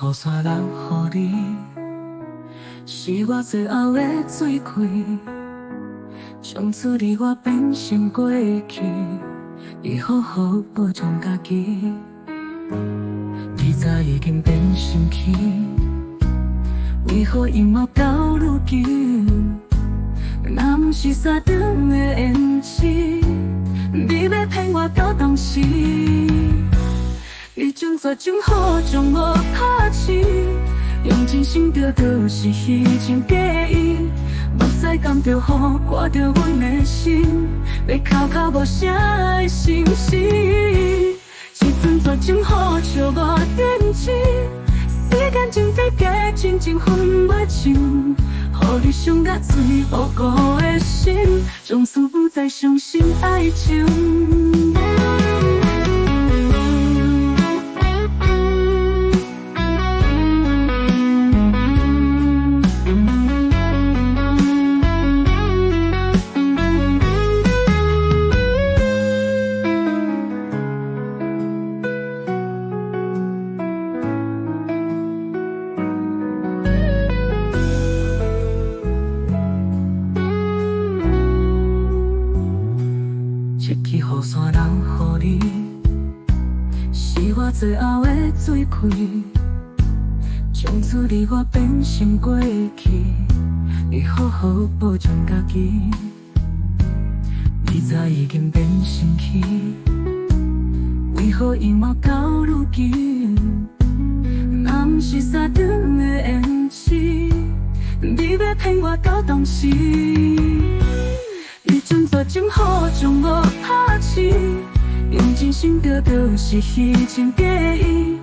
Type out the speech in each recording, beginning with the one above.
雨伞留予你，是我最后的水开。从此离我变成过去，你好好保重家己。你早已经变心去，为何因我到如今？若不是山长的缘字，你要骗我到当时？你将绝种好将我拍醒，用真心得到是虚情假意，目屎甘着雨刮着阮的心，要哭哭无声的心事。一阵绝种好笑我点睛，时间真短假，真情分不清。予你伤甲水无辜的心，从此不再相信爱情。一支雨伞留予你，是我最后的水开。从此离我变成过去，你好好保重家己。你早已经变心去，为何因我到如今？若不是山长的缘字，你要骗我到当时？你将绝种好将我拍醒，用真心得到是虚情假意，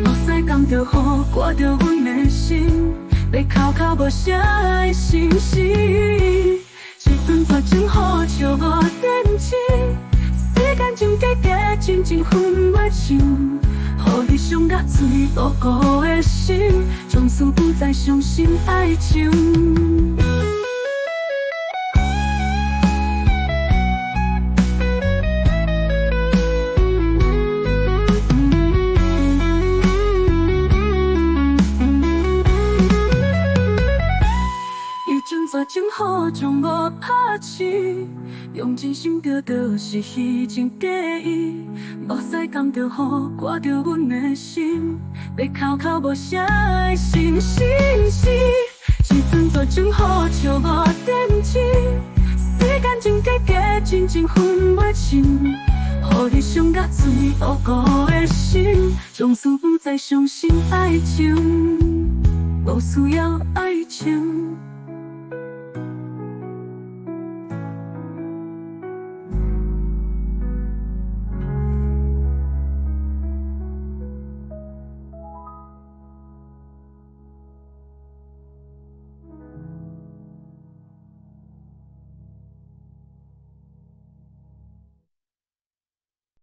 目屎甘着雨刮着阮的心，要哭哭无声的心事。一阵绝种好笑我点睛，时间真短假，真情分不清。予你伤甲水无辜的心，从此不再相信爱情。绝种好将我拍醒，用真心得到是虚情假意，目屎甘着雨刮着阮的心，要哭哭无声的心事。一阵绝种好笑我点睛，时间真短假，真情分不清。予你伤甲水无辜的心，从此不再相信爱情，不需要爱情。